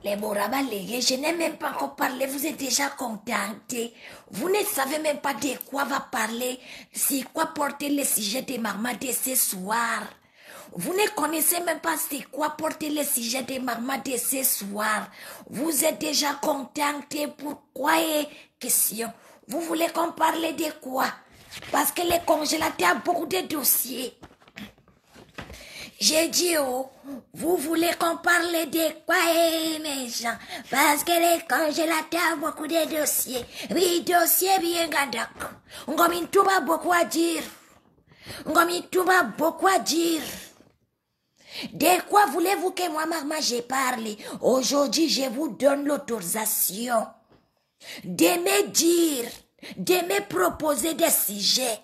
Les Borabalés, je n'ai même pas encore parlé, vous êtes déjà contentés. Vous ne savez même pas de quoi va parler, c'est quoi porter le sujet de Maman de ce soir. Vous ne connaissez même pas c'est quoi porter le sujet de Maman de ce soir. Vous êtes déjà contentés, pourquoi est question? Vous voulez qu'on parle de quoi? Parce que les congélateurs ont beaucoup de dossiers. J'ai dit, oh, vous voulez qu'on parle de quoi, mes gens? Parce que les congélateurs ont beaucoup de dossiers. Oui, dossiers bien grands. Ngomi Touba beaucoup à dire. Ngomi Touba beaucoup à dire. De quoi voulez-vous que moi, maman, j'ai parlé? Aujourd'hui, je vous donne l'autorisation de me dire, de me proposer des sujets.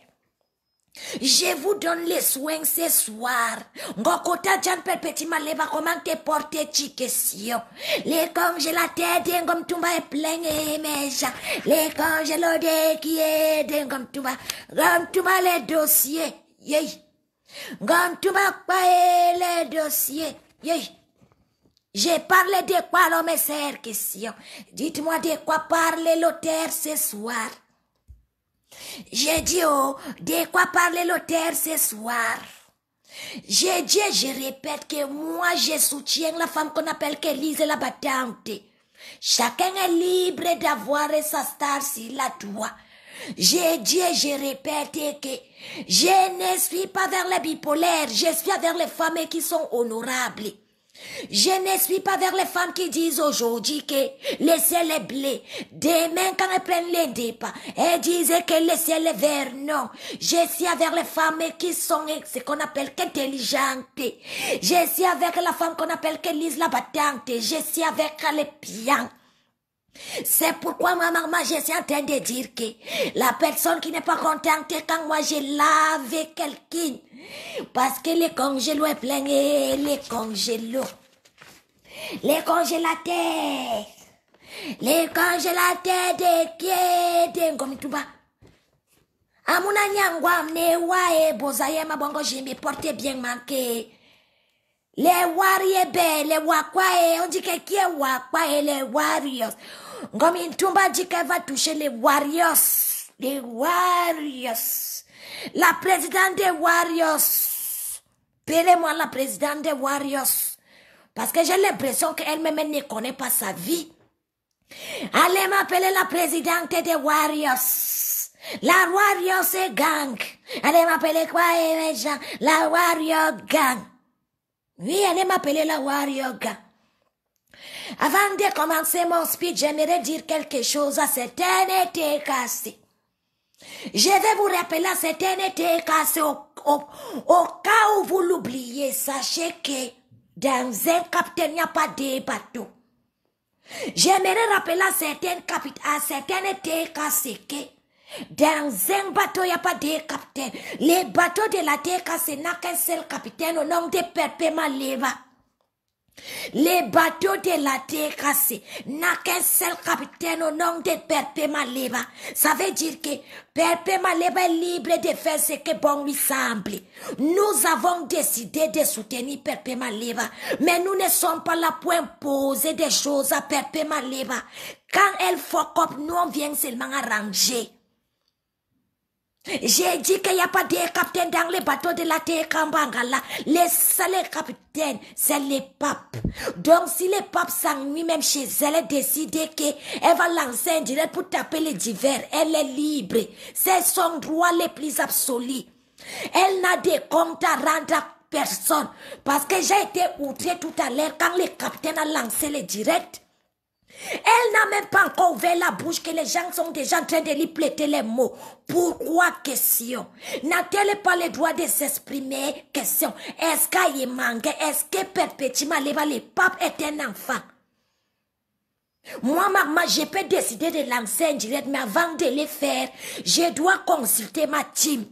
Je vous donne les soins ce soir. Ngokota Jan Petit Maleva, comment te porter tes questions? Les congélateurs d'Engom Tumba est plein et méchant. Les congélateurs qui est d'Engom Tumba. Ngom Tumba les dossiers. Yey. Ngom Tumba quoi les dossiers. Yey. J'ai parlé de quoi l'homme et ses questions? Dites-moi de quoi parle l'auteur ce soir. J'ai dit, oh, de quoi parler l'auteur ce soir? J'ai dit, je répète que moi, je soutiens la femme qu'on appelle Kelise la battante. Chacun est libre d'avoir sa star s'il la doit. J'ai dit et je répète que je ne suis pas vers les bipolaires, je suis vers les femmes qui sont honorables. Je ne suis pas vers les femmes qui disent aujourd'hui que le ciel est bleu. Demain, quand elles prennent les débats, elles disent que le ciel est vert. Non, je suis avec les femmes qui sont ce qu'on appelle intelligentes. Je suis avec la femme qu'on appelle que lise la battante. Je suis avec les pians. C'est pourquoi ma maman, je suis en train de dire que la personne qui n'est pas contente quand moi je lave quelqu'un, parce que les congélos est plein et les congélos, les congélateurs de qui est comme tout bas. Amuna nyangwa mne wae bozaye mabongo jimbi porte bien manqué. Les warriors, les wakwae, on dit que qui est wakwae, les warriors. Ngomi Ntumba dit qu'elle va toucher les warriors. Les warriors. La présidente des warriors. Payez-moi la présidente des warriors. Parce que j'ai l'impression qu'elle-même ne connaît pas sa vie. Allez m'appeler la présidente des warriors. La warriors c'est gang. Allez m'appeler quoi, les gens? La warrior gang. Oui, allez m'appeler la warrior gang. Avant de commencer mon speech, j'aimerais dire quelque chose à certains été cassés. Je vais vous rappeler à certains été cassés au cas où vous l'oubliez. Sachez que dans un capitaine, il n'y a pas de bateau. J'aimerais rappeler à certains été cassés que dans un bateau, il n'y a pas de capitaine. Les bateaux de la terre cassée n'a qu'un seul capitaine au nom de Perpé Maleva. Les bateaux de la terre cassée n'a qu'un seul capitaine au nom de Perpé Maleva. Ça veut dire que Perpé Maleva est libre de faire ce que bon lui semble. Nous avons décidé de soutenir Perpé Maleva, mais nous ne sommes pas là pour imposer des choses à Perpé Maleva. Quand elle fuck up, nous on vient seulement arranger. J'ai dit qu'il n'y a pas de capitaine dans les bateaux de la terre Kambangala. Les seuls capitaines, c'est les papes. Donc si les papes s'ennuient même chez elle, elle décide qu'elle va lancer un direct pour taper les divers. Elle est libre. C'est son droit le plus absolu. Elle n'a de compte à rendre à personne. Parce que j'ai été outrée tout à l'heure quand le capitaine a lancé le direct. Elle n'a même pas encore ouvert la bouche que les gens sont déjà en train de lui prêter les mots. Pourquoi question? N'a-t-elle pas le droit de s'exprimer? Question. Est-ce qu'elle manque? Est-ce que perpétuellement le pape est un enfant? Moi, maman, je peux décider de lancer un direct, mais avant de le faire, je dois consulter ma team.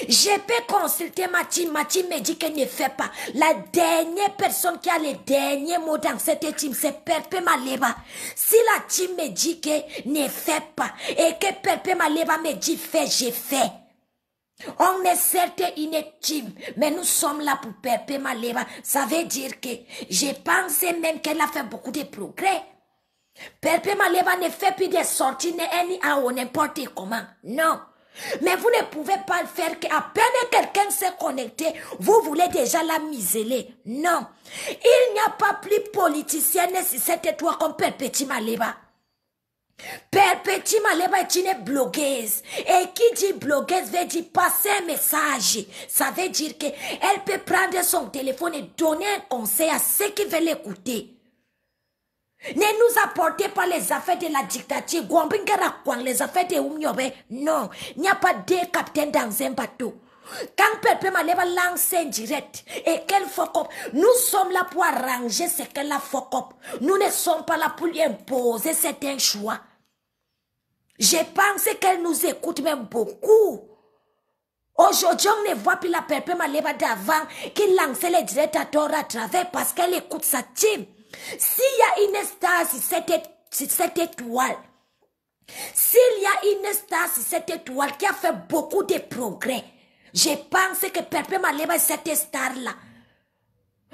Je peux consulter ma team me dit qu'elle ne fait pas. La dernière personne qui a le dernier mot dans cette team, c'est Perpé Maleva. Si la team me dit qu'elle ne fait pas, et que Perpé Maleva me dit fais, je fais. On est certes inutile, mais nous sommes là pour Perpé Maleba. Ça veut dire que je pensais même qu'elle a fait beaucoup de progrès. Perpé Maleba ne fait plus de sorties ni à ou n'importe comment. Non. Mais vous ne pouvez pas le faire qu'à peine quelqu'un s'est connecté, vous voulez déjà la miseler. Non. Il n'y a pas plus politicien si c'était toi comme Perpétie Maleba. Perpétie Maleba est une blogueuse. Et qui dit blogueuse veut dire passer un message. Ça veut dire qu'elle peut prendre son téléphone et donner un conseil à ceux qui veulent l'écouter. Ne nous apportez pas les affaires de la dictature. Les affaires de Oumiobe. Non, il n'y a pas deux capitaines dans un bateau. Quand Perpé Maleba lance un direct et qu'elle fuck, nous sommes là pour arranger ce qu'elle a fuck. Nous ne sommes pas là pour lui imposer certains choix. Je pense qu'elle nous écoute même beaucoup. Aujourd'hui, on ne voit plus la Perpé Maleba d'avant qui lançait les directs à travers parce qu'elle écoute sa team. S'il y a une star sur cette étoile, s'il y a une star sur cette étoile qui a fait beaucoup de progrès, je pense que Perpé Maleba est cette star-là.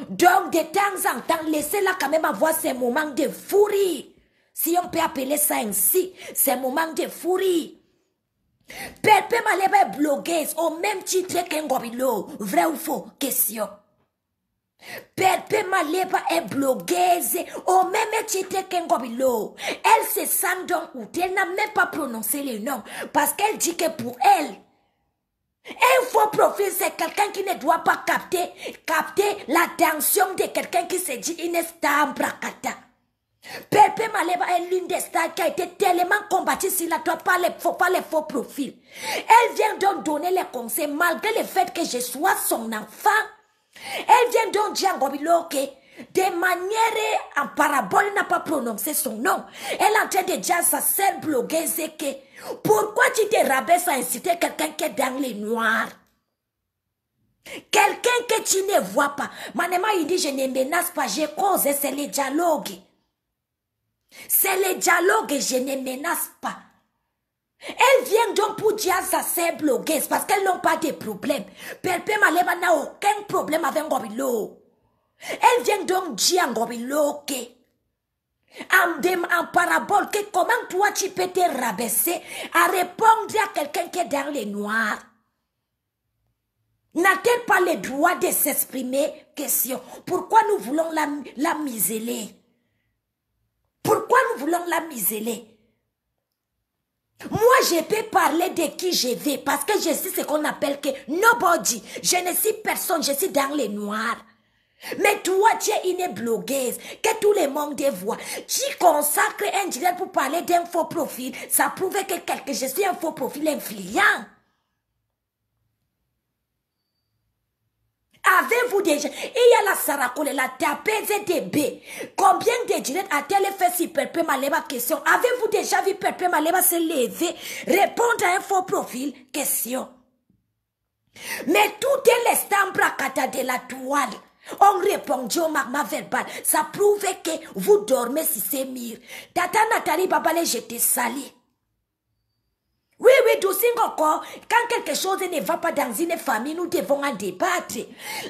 Donc, de temps en temps, laissez-la quand même avoir ces moments de furie. Si on peut appeler ça ainsi, ces moments de furie. Perpé Maleba est blogueuse au même titre qu'un Ngobilo. Vrai ou faux? Question. Perpé Maleba est blogueuse au même titre qu'un Ngobilo. Elle se sent donc où elle n'a même pas prononcé le nom parce qu'elle dit que pour elle, un faux profil, c'est quelqu'un qui ne doit pas capter l'attention de quelqu'un qui se dit une star bracata. Perpé Maleba est l'une des stars qui a été tellement combattue sur la toile par les faux profils. Elle vient donc donner les conseils malgré le fait que je sois son enfant. Elle vient donc dire à Ngobilo que de manière en parabole, elle n'a pas prononcé son nom. Elle est en train de dire à sa sœur blogueuse que pourquoi tu te rabaisses à inciter quelqu'un qui est dans les noirs? Quelqu'un que tu ne vois pas. Manema, il dit je ne menace pas, je cause, c'est le dialogue. C'est le dialogue, je ne menace pas. Elle vient donc pour dire à sa sœur blogueuse parce qu'elles n'ont pas de problème. Perpé Maleba n'a aucun problème avec Ngobilo. Elle vient donc dire à Ngobilo que en parabole que comment toi tu peux te rabaisser à répondre à quelqu'un qui est dans les noirs. N'a-t-elle pas le droit de s'exprimer? Question. Pourquoi nous voulons la museler? Pourquoi nous voulons la museler? Moi, je peux parler de qui je veux parce que je sais ce qu'on appelle que nobody. Je ne suis personne, je suis dans les noirs. Mais toi, tu es une blogueuse que tout le monde voit. Tu consacres un direct pour parler d'un faux profil. Ça prouve que je suis un faux profil influent. Avez-vous déjà... Il y a la Sarakole, la tapeuse de B. Combien de directs a-t-elle fait sur Perpé Maleba? Question. Avez-vous déjà vu Perpé Maleba se lever, répondre à un faux profil? Question. Mais toutes les stars bracata de la toile ont répondu au magma verbal. Ça prouve que vous dormez sur ces murs. Tata Nathalie Babale, je te salue. Oui, encore. Quand quelque chose ne va pas dans une famille, nous devons en débattre.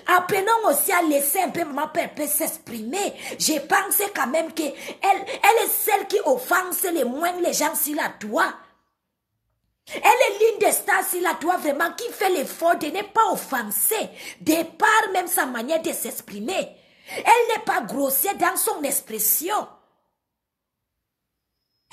Apprenons aussi à laisser un peu maman Perpé s'exprimer. Je pense quand même qu'elle est celle qui offense le moins les gens sur la toile. Elle est l'une des stars sur la toile vraiment qui fait l'effort de ne pas offenser, de par même sa manière de s'exprimer. Elle n'est pas grossière dans son expression.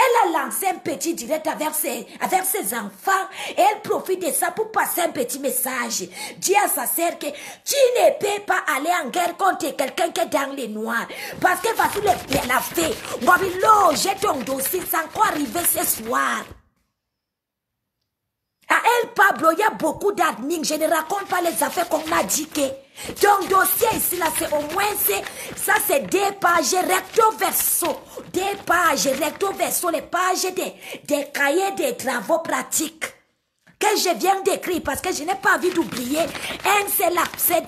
Elle a lancé un petit direct avec ses enfants et elle profite de ça pour passer un petit message. Dis à sa sœur que tu ne peux pas aller en guerre contre quelqu'un qui est dans les noirs. Parce que voici la fée. Ngobilo, j'ai ton dossier, c'est encore arrivé ce soir. À elle, Pablo, il y a beaucoup d'admins. Je ne raconte pas les affaires qu'on a dit que. Ton dossier ici, là, c'est au moins, ça c'est 2 pages recto verso. 2 pages recto verso, les pages des cahiers de travaux pratiques que je viens d'écrire parce que je n'ai pas envie d'oublier un seul aspect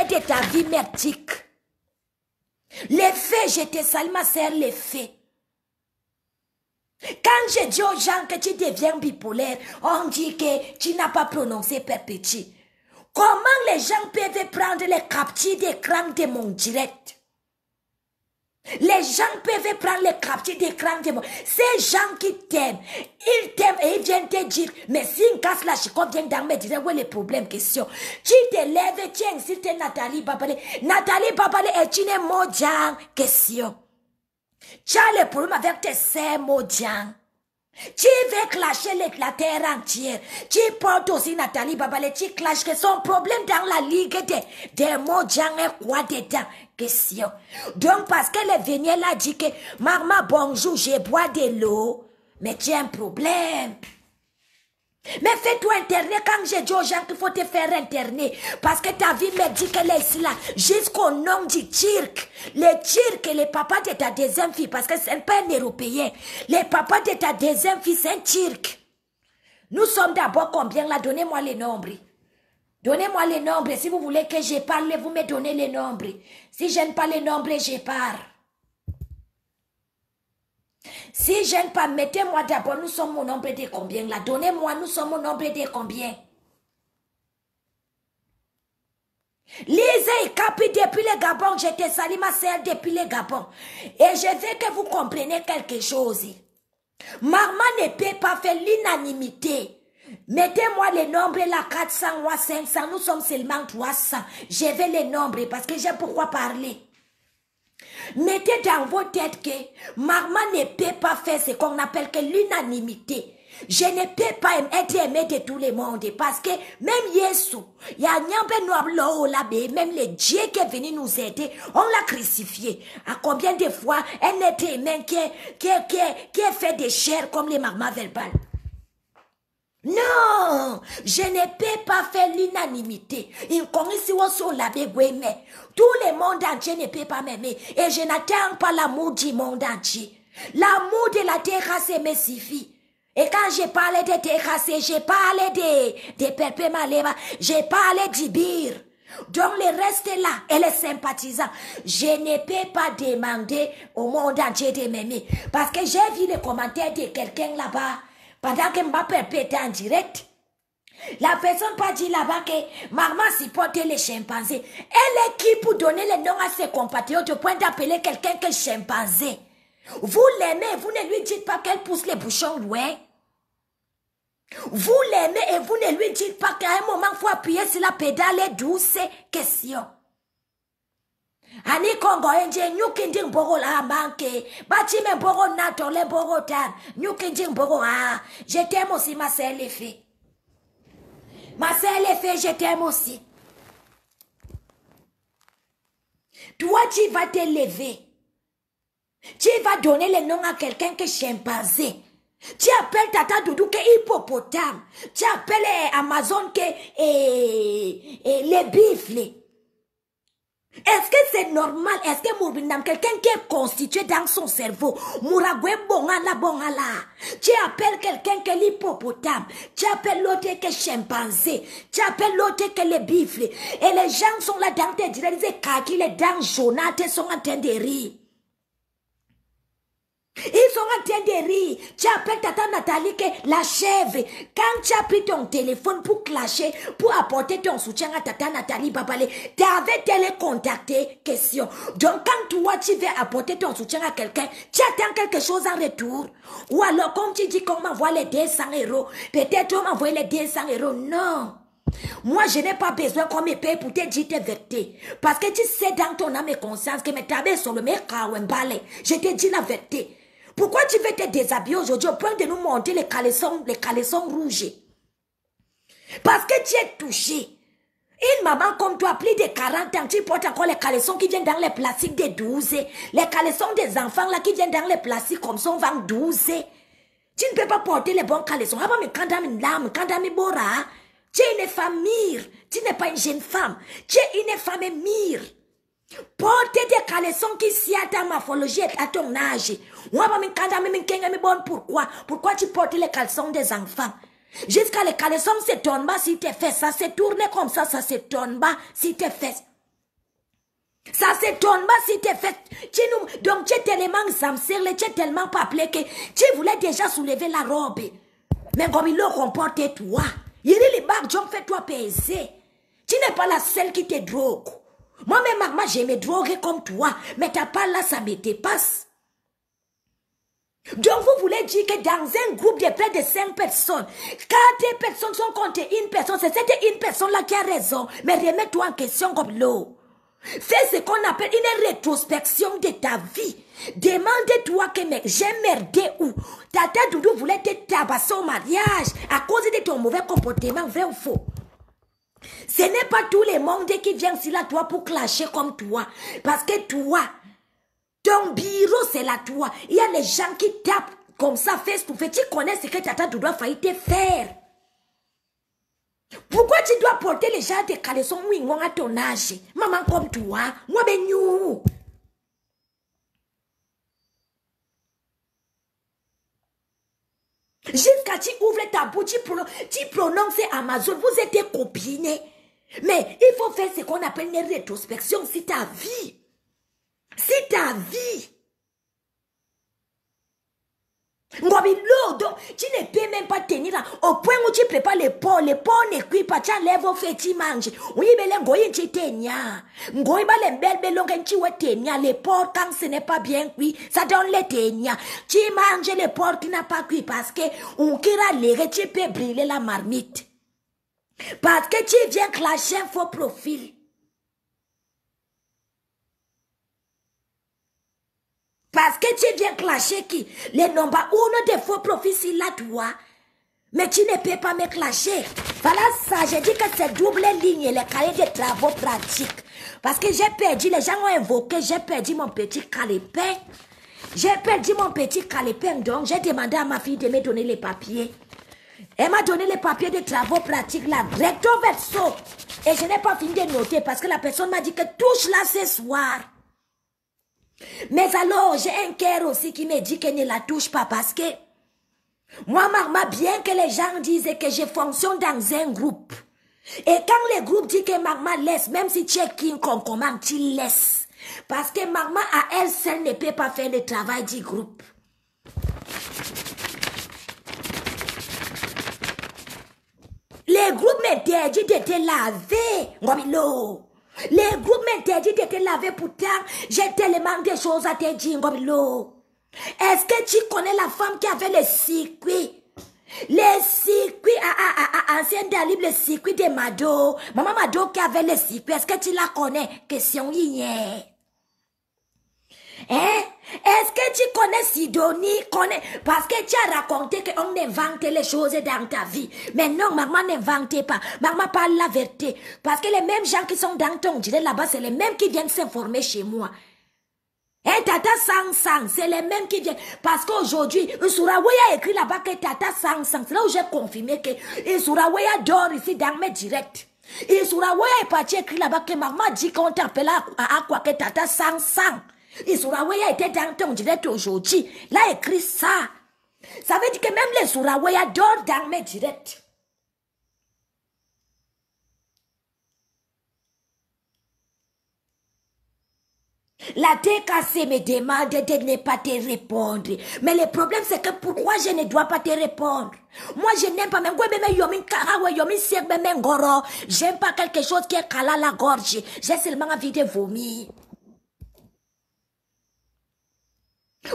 de ta vie merdique. Les faits, je te salue ma sœur, les faits. Quand je dis aux gens que tu deviens bipolaire, on dit que tu n'as pas prononcé perpétuel. Comment les gens peuvent prendre les captures d'écran de mon direct? Les gens peuvent prendre les captures d'écran de mon... Ces gens qui t'aiment, ils t'aiment et ils viennent te dire, mais si une casse la chicotte vient dans me dire, où est le problème, question? Tu te lèves et tu insultes Nathalie Babale. Nathalie Babale est une Mojang, question. Tu as le problème avec tes sœurs Mojang. Tu veux clasher la terre entière. Tu portes aussi Nathalie Babale, tu clashes que son problème dans la ligue des Mojang est quoi dedans? Question. Donc parce qu'elle est venue, elle a dit que maman bonjour, je bois de l'eau. Mais tu as un problème. Mais fais-toi interner quand j'ai dit aux gens qu'il faut te faire interner. Parce que ta vie me dit qu'elle est ici là. Jusqu'au nom du Turc. Le Turc est le papa de ta deuxième fille. Parce que ce n'est pas un Européen. Le papa de ta deuxième fille, c'est un Turc. Nous sommes d'abord combien là? Donnez-moi les nombres. Donnez-moi les nombres. Si vous voulez que je parle, vous me donnez les nombres. Si je n'aime pas les nombres, je pars. Si je n'aime pas, mettez-moi d'abord, nous sommes au nombre de combien là? Donnez-moi, nous sommes au nombre de combien? Lisez et Capi depuis le Gabon, je te salue ma sœur depuis le Gabon. Et je veux que vous compreniez quelque chose. Maman ne peut pas faire l'unanimité. Mettez-moi les nombres là, 400 ou 500, nous sommes seulement 300. Je vais les nombres parce que j'ai pourquoi parler. Mettez dans vos têtes que maman ne peut pas faire ce qu'on appelle que l'unanimité. Je ne peux pas être aimé de tout le monde parce que même Yesu, même le Dieu qui est venu nous aider, on l'a crucifié. À combien de fois un être humain qui est fait de chair comme les mamans verbales? Non, je ne peux pas faire l'unanimité. Tout le monde entier ne peut pas m'aimer. Et je n'attends pas l'amour du monde entier. L'amour de la terre, c'est me suffit. Et quand je parlais de terre, je parlais de Pepe Maleba, je parlais d'Ibir. Donc le reste est là, et les sympathisants. Je ne peux pas demander au monde entier de m'aimer. Parce que j'ai vu les commentaires de quelqu'un là-bas. Pendant que m'a perpété en direct, la personne pas dit là-bas que maman supportait les chimpanzés. Elle est qui pour donner le nom à ses compatriotes au point d'appeler quelqu'un que chimpanzé? Vous l'aimez, vous ne lui dites pas qu'elle pousse les bouchons loin. Vous l'aimez et vous ne lui dites pas qu'à un moment, il faut appuyer sur la pédale douce. Question. Ani Congo enje nyukinding boro la manke bati me boro nato le boro tan nyukinding boro ah je t'aime aussi ma sœur les filles je t'aime aussi. Toi tu vas te lever, tu vas donner le nom à quelqu'un que chimpanzé, tu appelles Tata Doudou que hippopotame, tu appelles Amazon que les bifles. Est-ce que c'est normal? Est-ce que Mourbinam, quelqu'un qui est constitué dans son cerveau, Mouragwe Bongala Bongala, tu appelles quelqu'un que l'hippopotame, tu appelles l'autre que chimpanzé, tu appelles l'autre que le bifle, et les gens sont là dans tes directs, les dents jaunâtres sont en train de rire. Ils sont en train de rire. Tu appelles Tata Nathalie que la chèvre. Quand tu as pris ton téléphone pour clasher, pour apporter ton soutien à Tata Nathalie Babale, tu avais télécontacté, question. Donc quand toi tu veux apporter ton soutien à quelqu'un, tu attends quelque chose en retour. Ou alors comme tu dis qu'on m'envoie les 200 €, peut-être on m'envoie les 200 €. Non. Moi, je n'ai pas besoin qu'on me paye pour te dire tes vérités. Parce que tu sais dans ton âme et conscience que mes tabés sont le mec à Wembale. Je te dis la vérité. Pourquoi tu veux te déshabiller aujourd'hui au point de nous monter les caleçons rouges? Parce que tu es touché. Une maman comme toi, plus de 40 ans, tu portes encore les caleçons qui viennent dans les plastiques de 12. Les caleçons des enfants là qui viennent dans les plastiques comme ça, on vend 12. Tu ne peux pas porter les bons caleçons. Tu es une femme mire. Tu n'es pas une jeune femme. Tu es une femme mire. Portez des caleçons qui s'y à ta morphologie à ton âge. Pourquoi tu portes les caleçons des enfants? Jusqu'à les caleçons se tournent bas si tu fais ça, se tourne comme ça se tourne bas si tu fais. Ça s'étonne pas si t'es fait. Donc tu es tellement samsir, tu es tellement pas appelé que tu voulais déjà soulever la robe. Mais comme il le comporte toi, il dit les bacs, John, fais-toi peser. Tu n'es pas la seule qui te drogue. Moi-même, maman, j'ai me droguer comme toi, mais t'as pas là, ça me dépasse. Donc vous voulez dire que dans un groupe de près de 5 personnes, 4 personnes sont contre une personne, c'est cette une personne-là qui a raison, mais remets-toi en question comme l'eau. Fais ce qu'on appelle une rétrospection de ta vie. Demande-toi que j'ai merdé où. Tata Doudou voulait te tabasser au mariage à cause de ton mauvais comportement, vrai ou faux? Ce n'est pas tout le monde qui vient ici là toi pour clasher comme toi. Parce que toi, ton bureau c'est là toi. Il y a les gens qui tapent comme ça face to face. Tu connais ce que Tata Doudou a failli te faire. Pourquoi tu dois porter les gens de caleçons mouillants à ton âge? Maman comme toi, moi ben nous. Jusqu'à tu ouvres ta bouche, tu prononces Amazon, vous êtes des copines. Mais il faut faire ce qu'on appelle une rétrospection si ta vie. Si ta vie. Donc, tu ne peux même pas tenir là. Au point où tu prépares les porcs ne cuisent pas, tu enlèves au fait, tu manges. Oui, mais les goyens, tu t'énia. Goyens, les belles longues, tu t'énia. Les porcs, quand ce n'est pas bien cuit, ça donne les t'énia. Tu manges les porcs qui n'ont pas cuit parce que, on kira les tu peux brûler la marmite. Parce que tu viens clasher un faux profil. Parce que tu viens clasher qui? Les nombres uno des faux profils, c'est là, toi. Mais tu ne peux pas me clasher. Voilà ça, j'ai dit que c'est double ligne, les cahiers de travaux pratiques. Parce que j'ai perdu, les gens ont invoqué, j'ai perdu mon petit calepin. J'ai perdu mon petit calepin, donc j'ai demandé à ma fille de me donner les papiers. Elle m'a donné les papiers de travaux pratiques, là, recto verso. Et je n'ai pas fini de noter parce que la personne m'a dit que touche là ce soir. Mais alors, j'ai un cœur aussi qui me dit qu'elle ne la touche pas parce que moi, maman, bien que les gens disent que je fonctionne dans un groupe. Et quand le groupe dit que maman laisse, même si tu es King Kong, comment tu laisses? Parce que maman, à elle seule, ne peut pas faire le travail du groupe. Les groupes m'interdisent de te laver. Ngomilo. Les groupes m'interdisent de te laver, pourtant, j'ai tellement de choses à te dire, Ngomilo. Est-ce que tu connais la femme qui avait le circuit? Les circuits, ancien Dalib, le circuit de Mado. Maman Mado qui avait le circuit, est-ce que tu la connais? Question hier. Hein? Est-ce que tu connais Sidonie? Parce que tu as raconté qu'on invente les choses dans ta vie. Mais non, maman n'invente pas. Maman parle la vérité. Parce que les mêmes gens qui sont dans ton gilet là-bas, c'est les mêmes qui viennent s'informer chez moi. Hein, Tata Sang, c'est les mêmes qui viennent. Parce qu'aujourd'hui, Suraweya a écrit là-bas que Tata Sang, c'est là où j'ai confirmé que Suraweya dort ici dans mes directs. Et Suraweya est parti écrit là-bas que maman dit qu'on t'appelle à quoi que Tata Sang. Et Suraweya était dans ton direct aujourd'hui. Là, écrit ça. Ça veut dire que même les Suraweya dorment dans mes directs. La TKC me demande de ne pas te répondre. Mais le problème, c'est que pourquoi je ne dois pas te répondre? Moi, je n'aime pas. J'aime pas quelque chose qui est calé à la gorge. J'ai seulement envie de vomir.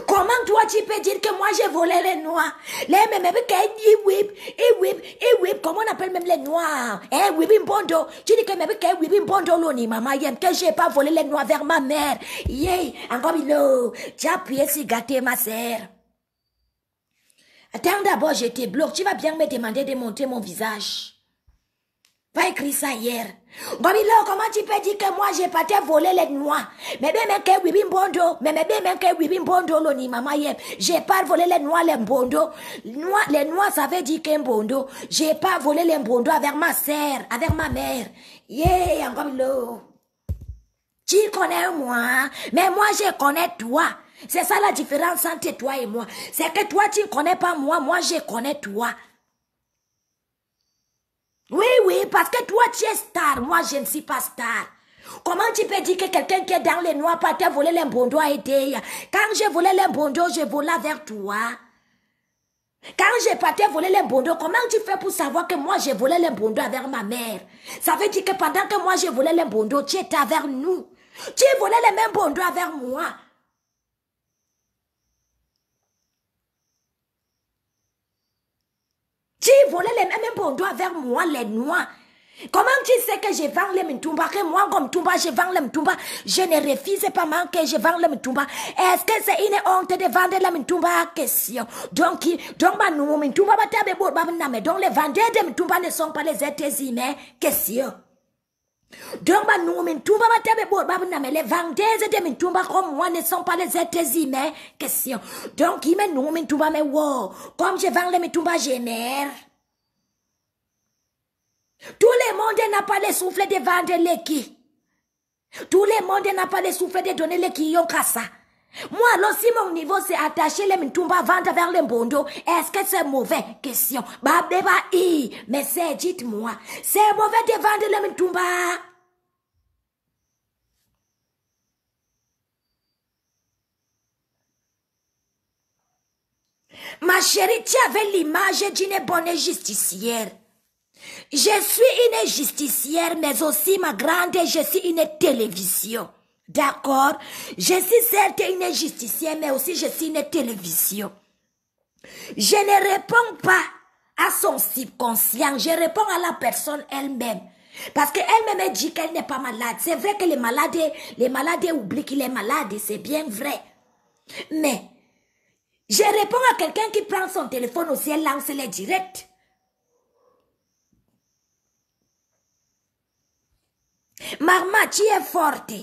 Comment toi tu peux dire que moi j'ai volé les noirs? Les mêmes comment on appelle même les noirs? Bondo. Tu dis que même que Bondo l'oni maman yem que j'ai pas volé les noirs vers ma mère. Yay, encore tu as appuyé sur gâter ma sœur. Attends d'abord, je te bloque. Tu vas bien me demander de montrer mon visage. Pas écrit ça hier. Gomilo, comment tu peux dire que moi j'ai pas te volé les noix? Mais bien que Bondo, mais bien que Bondo l'oni maman yem. J'ai pas volé les noix les bondo. Les noix ça veut dire qu'un bondo. J'ai pas volé les bondo avec ma sœur, avec ma mère. Yeah, Gomilo. Tu connais moi, mais moi je connais toi. C'est ça la différence entre toi et moi. C'est que toi tu ne connais pas moi, moi je connais toi. Oui, parce que toi tu es star, moi je ne suis pas star. Comment tu peux dire que quelqu'un qui est dans les noirs pas t'a volé l'imbondo a été? Quand j'ai volé l'imbondo, je volais vers toi. Quand j'ai parti voler les bondos, comment tu fais pour savoir que moi j'ai volé les bondos avec ma mère? Ça veut dire que pendant que moi j'ai volé les bondos, tu étais avec nous. Tu volais les mêmes bondos avec moi. Tu volais les mêmes bondos avec moi, les noirs. Comment tu sais que je vends les mtumba, que moi comme mtumba, je vends les mtumba, je ne refuse pas que je vends les mtumba. Est-ce que c'est une honte de vendre les mtumba? Question. Donc nous, mtumba, donc les vendeurs de mtumba ne sont pas les êtres humains. Question. Donc nous, mtumba, les vendeurs de mtumba comme moi ne sont pas les êtres humains. Question. Donc nous, mtumba, mais wow, comme je vends les mtumba, je meurs. Tout le monde n'a pas le souffle de vendre les qui. Tout le monde n'a pas le souffle de donner les qui ont qu'à ça. Moi, alors, si mon niveau c'est attacher les mtumba vendre vers les bondo, est-ce que c'est mauvais? Question. Mais c'est, dites-moi, c'est mauvais de vendre les mtumba. Ma chérie, tu avais l'image d'une bonne justicière. Je suis une justicière, mais aussi ma grande, je suis une télévision. D'accord? Je suis certes une justicière, mais aussi je suis une télévision. Je ne réponds pas à son subconscient, je réponds à la personne elle-même. Parce qu'elle-même dit qu'elle n'est pas malade. C'est vrai que les malades oublient qu'il est malade, c'est bien vrai. Mais, je réponds à quelqu'un qui prend son téléphone aussi, elle lance les directs. Maman, tu es forte.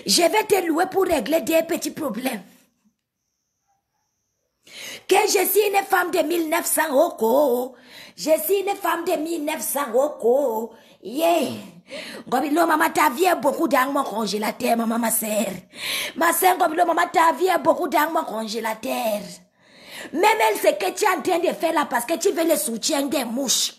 Je vais te louer pour régler des petits problèmes. Que je suis une femme de 1900 oko. Je suis une femme de 1900 oko. Yeah. Gobilo, maman, ta vie est beaucoup dans mon congélateur, maman, ma sœur. Ma sœur, Gobilo, maman, ta vie est beaucoup dans mon congélateur. Même elle, c'est que tu es en train de faire là parce que tu veux le soutien des mouches.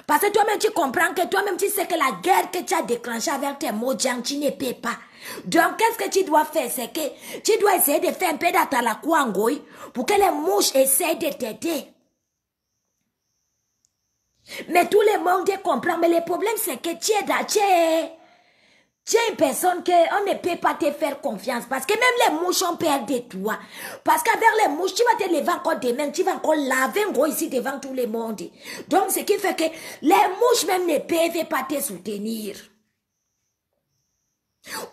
Parce que toi-même, tu comprends que toi-même, tu sais que la guerre que tu as déclenchée avec tes mots, tu ne paies pas. Donc, qu'est-ce que tu dois faire? C'est que tu dois essayer de faire un peu d'atalakuangoy pour que les mouches essayent de t'aider. Mais tout le monde comprend. Mais le problème, c'est que tu es une personne qu'on ne peut pas te faire confiance. Parce que même les mouches ont peur de toi. Parce qu'avec les mouches, tu vas te lever encore demain. Tu vas encore laver un gros ici devant tout le monde. Donc, ce qui fait que les mouches même ne peuvent pas te soutenir.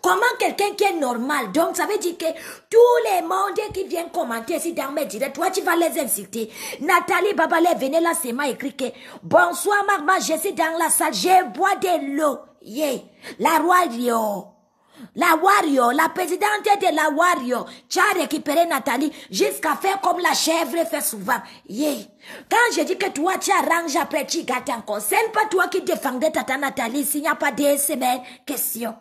Comment quelqu'un qui est normal, donc ça veut dire que tous les mondes qui viennent commenter ici dans mes directs, toi tu vas les insulter. Nathalie Babale venez là, c'est m'a écrit que bonsoir maman, je suis dans la salle, je bois de l'eau. Yeah. La Wario, la présidente de la Wario, tu as récupéré Nathalie jusqu'à faire comme la chèvre fait souvent. Yeah. Quand je dis que toi tu arranges après tu gâtes encore, c'est pas toi qui défendais tata Nathalie s'il n'y a pas de semaines. Question.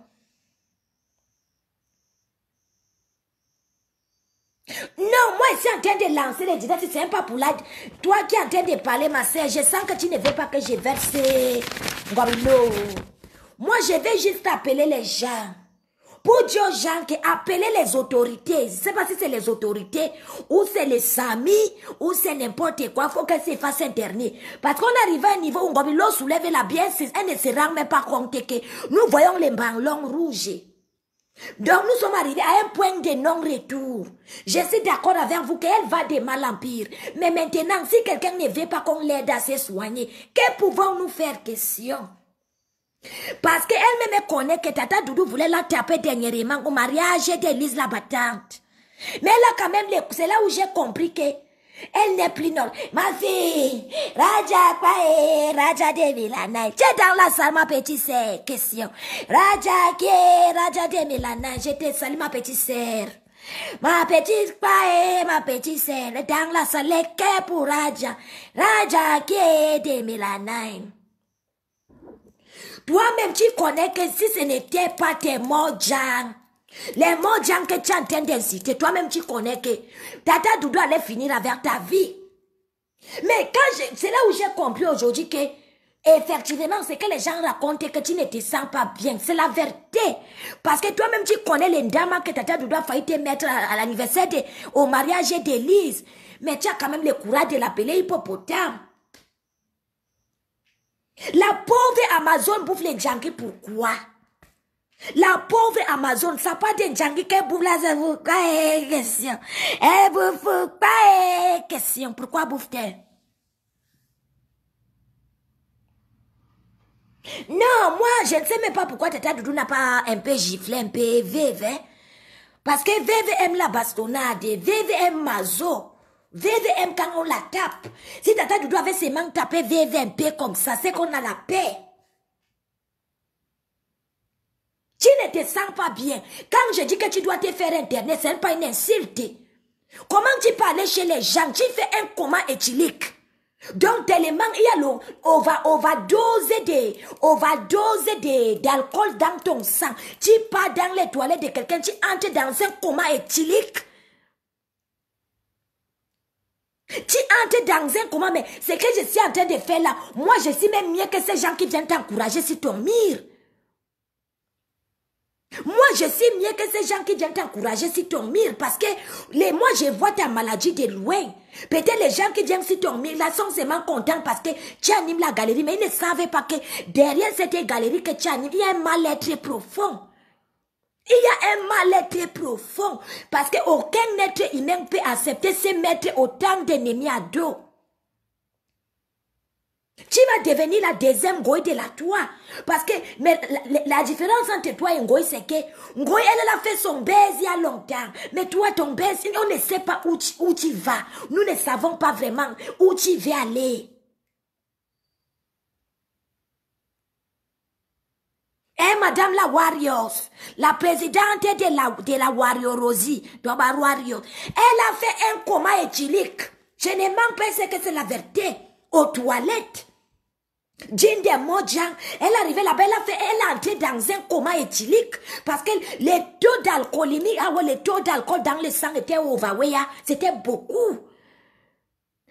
Non, moi, je suis en train de lancer les directs, c'est pas pour là. Toi qui es en train de parler, ma soeur, je sens que tu ne veux pas que je verse. Non. Moi, je vais juste appeler les gens. Pour dire aux gens que appeler les autorités, je ne sais pas si c'est les autorités, ou c'est les samis, ou c'est n'importe quoi, il faut que ça fasse interdire. Parce qu'on arrive à un niveau où Ngobilo soulève la bière, elle ne se rend même pas compte que nous voyons les ballons rouges. Donc nous sommes arrivés à un point de non-retour. Je suis d'accord avec vous qu'elle va de mal en pire. Mais maintenant, si quelqu'un ne veut pas qu'on l'aide à se soigner, que pouvons-nous faire? Question. Parce qu'elle-même connaît que Tata Doudou voulait la taper dernièrement au mariage d'Élise la battante. Mais là quand même, c'est là où j'ai compris que elle n'est plus normale. Ma fille, Raja Pae, Raja de Milana. Tu es dans la salle, ma petite sœur. Question. Raja de Milana. Je te salue, ma petite sœur. Ma petite Pae, ma petite sœur. Dans la salle, que pour Raja. Raja de Milana. Toi-même, tu connais que si ce n'était pas tes Mojang, les Mojang que tu es en train d'inciter, toi-même, tu connais que Tata Doudou allait finir avec ta vie. Mais quand c'est là où j'ai compris aujourd'hui que Effectivement, c'est que les gens racontent que tu ne te sens pas bien. C'est la vérité. Parce que toi-même, tu connais les dames que Tata Doudou a failli te mettre à l'anniversaire, au mariage d'Élise. Mais tu as quand même le courage de l'appeler hippopotame. La pauvre Amazon bouffe les junkies, pourquoi? La pauvre Amazon, ça pas des junkies qu'elle bouffe là, c'est pourquoi question. Elle bouffe pas question. Pourquoi bouffe-t-elle? Non, moi, je ne sais même pas pourquoi Tata Doudou n'a pas un peu giflé, un peu Veve. Parce que Veve aime la bastonnade, Veve aime Mazo. Veve aime quand on la tape. Si Tata Doudou avait ses mains tapées Veve un peu comme ça, c'est qu'on a la paix. Tu ne te sens pas bien. Quand je dis que tu dois te faire internet, ce n'est pas une insulte. Comment tu parles chez les gens? Tu fais un coma éthylique. Donc, tellement, il y a overdose d'alcool dans ton sang. Tu pars dans les toilettes de quelqu'un, tu entres dans un coma éthylique. Tu entres dans un coma, mais ce que je suis en train de faire là, moi, je suis même mieux que ces gens qui viennent t'encourager sur ton mur. Moi, je suis mieux que ces gens qui viennent t'encourager sur ton mur parce que moi, je vois ta maladie de loin. Peut-être les gens qui viennent sur ton mur là sont seulement contents parce que tu animes la galerie, mais ils ne savaient pas que derrière cette galerie que tu animes, il y a un mal-être profond. Il y a un mal-être profond parce qu'aucun être humain peut accepter se mettre autant d'ennemis à dos. Tu vas devenir la deuxième Ngoï de la toi. Parce que mais la différence entre toi et Ngoï, c'est que Ngoï, elle a fait son baise il y a longtemps. Mais toi, ton baise, on ne sait pas où tu vas. Nous ne savons pas vraiment où tu veux aller. Eh, Madame la Warriors, la présidente de la Warriorosie, Warriors, elle a fait un coma éthylique. Je ne mens pas, c'est que c'est la vérité. Aux toilettes. Jean de Modjan, elle arrivait là-bas, elle est entrée dans un coma éthylique parce que les taux d'alcoolémie, les taux d'alcool dans le sang étaient overweight, c'était beaucoup.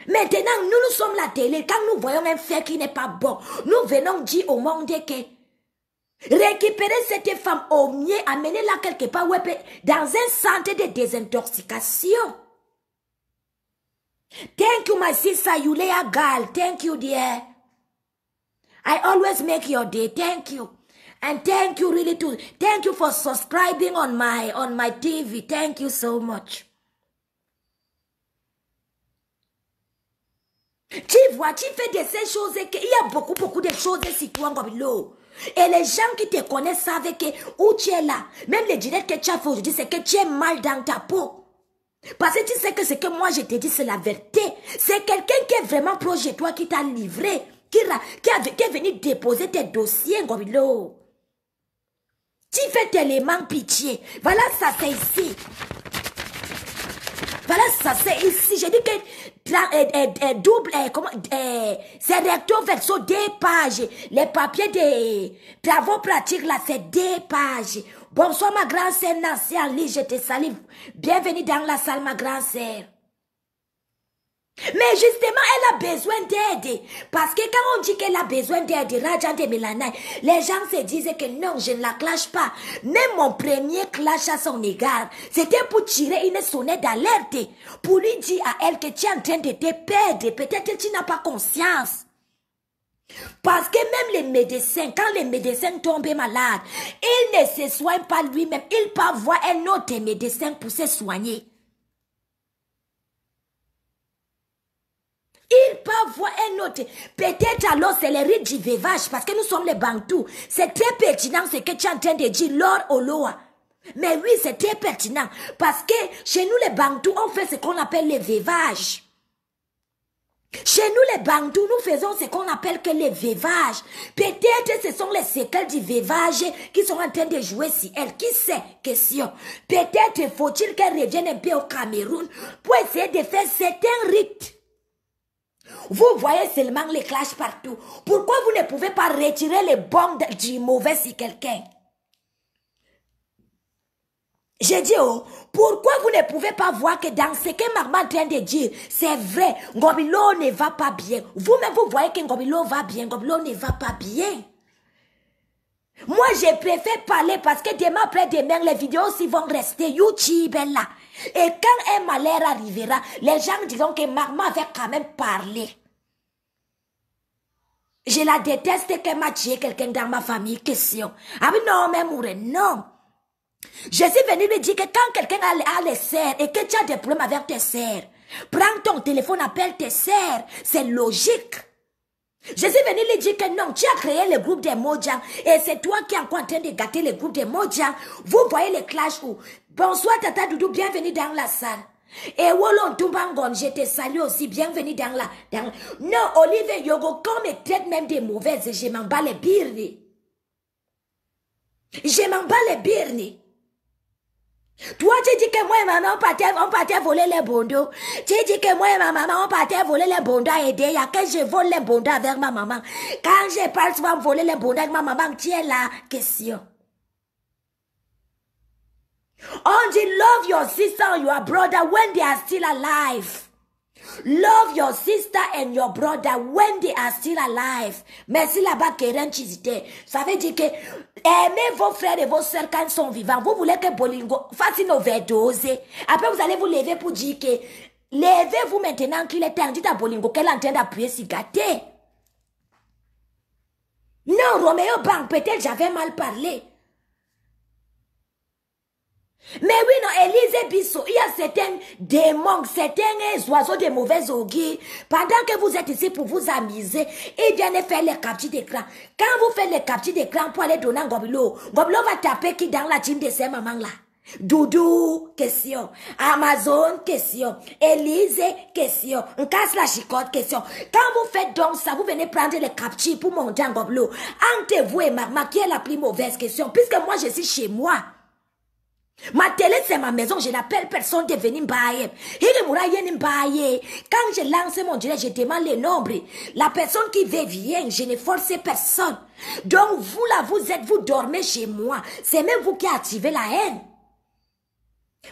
Maintenant, nous sommes la télé, quand nous voyons un fait qui n'est pas bon, nous venons dire au monde que récupérer cette femme au mieux, amener-la quelque part dans un centre de désintoxication. Thank you, my sister Yulea Gal. Thank you, dear. I always make your day. Thank you. And thank you really too. Thank you for subscribing on my TV. Thank you so much. Tu vois, tu fais de ces choses il y a beaucoup de choses sur toi comme l'eau. Et les gens qui te connaissent savent que où tu es là. Même le direct que tu as fait aujourd'hui, c'est que tu es mal dans ta peau. Parce que tu sais que ce que moi je te dis, c'est la vérité. C'est quelqu'un qui est vraiment proche de toi qui t'a livré, qui est venu déposer tes dossiers, Gobilo. Tu fais tellement pitié. Voilà, ça c'est ici. Voilà, ça c'est ici. J'ai dit que double, c'est recto verso 2 pages. Les papiers de travaux pratiques là, c'est 2 pages. Bonsoir ma grande sœur Nancy Ali, je te salue. Bienvenue dans la salle ma grande sœur. Mais justement, elle a besoin d'aide. Parce que quand on dit qu'elle a besoin d'aide, Rajan de Mélanaï, les gens se disent que non, je ne la clash pas. Même mon premier clash à son égard, c'était pour tirer une sonnette d'alerte. Pour lui dire à elle que tu es en train de te perdre. Peut-être que tu n'as pas conscience. Parce que même les médecins, quand les médecins tombent malades, ils ne se soignent pas lui-même. Ils peuvent voir un autre médecin pour se soigner. Ils peuvent voir un autre. Peut-être alors c'est le rite du veuvage parce que nous sommes les Bantous. C'est très pertinent ce que tu es en train de dire, Lord Oloa. Mais oui, c'est très pertinent parce que chez nous les Bantous, on fait ce qu'on appelle le veuvage. Chez nous les Bantous, nous faisons ce qu'on appelle que le veuvage. Peut-être ce sont les séquelles du veuvage qui sont en train de jouer sur elle. Qui sait? Question. Peut-être faut-il qu'elle revienne un peu au Cameroun pour essayer de faire certains rites. Vous voyez seulement les clashs partout. Pourquoi vous ne pouvez pas retirer les bombes du mauvais sur quelqu'un? J'ai dit, oh, pourquoi vous ne pouvez pas voir que dans ce que maman est en train de dire, c'est vrai, Ngobilo ne va pas bien. Vous-même, vous voyez que Ngobilo va bien, Ngobilo ne va pas bien. Moi, je préfère parler parce que demain après-demain, les vidéos aussi vont rester YouTube là. Et quand un malheur arrivera, les gens diront que maman avait quand même parlé. Je la déteste qu'elle m'a tué quelqu'un dans ma famille. Question. Ah oui, non, mais mourir, non. Je suis venu lui dire que quand quelqu'un a les sœurs et que tu as des problèmes avec tes sœurs, prends ton téléphone, appelle tes sœurs. C'est logique. Je suis venu lui dire que non, tu as créé le groupe des Mojang et c'est toi qui es encore en train de gâter le groupe des Mojang. Vous voyez les clashs où bonsoir Tata Doudou, bienvenue dans la salle. Et Wolon Tumbangon, je te salue aussi, bienvenue dans la... Non, Olivier Yogo, quand me traite même des mauvaises, je m'en bats les birnes. Je m'en bats les birnes. Toi, tu dis que moi et maman, on partait voler les bondos. Tu dis que moi et ma maman, on partait voler les bondos à aider. Il y a que je vole les bondos avec ma maman. Quand je parle souvent voler les bondos avec ma maman, tu es la question. On dit love your sister and your brother when they are still alive. Love your sister and your brother when they are still alive. Merci là-bas, Keren Chizite. Ça veut dire que aimez vos frères et vos soeurs quand ils sont vivants. Vous voulez que Bolingo fasse une overdose. Après, vous allez vous lever pour dire que levez-vous maintenant qu'il est temps. Dites à Bolingo qu'elle est en train d'appuyer sur gâté. Non, Roméo Bank, peut-être j'avais mal parlé. Mais oui, non, Élise Bissot, il y a certains démons, certains oiseaux de mauvais augure. Pendant que vous êtes ici pour vous amuser, ils viennent faire les captures d'écran. Quand vous faites les captures d'écran pour aller donner à Ngobilo, Ngobilo va taper qui dans la team de ces mamans-là. Doudou, question. Amazon, question. Élise, question. On casse la chicotte, question. Quand vous faites donc ça, vous venez prendre les captures pour monter en Ngobilo. Entre vous et maman, qui est la plus mauvaise question? Puisque moi, je suis chez moi. Ma télé, c'est ma maison, je n'appelle personne de venir m'bailler. Quand je lance mon direct, je demande les nombres. La personne qui veut vient, je ne force personne. Donc vous là, vous dormez chez moi. C'est même vous qui activez la haine.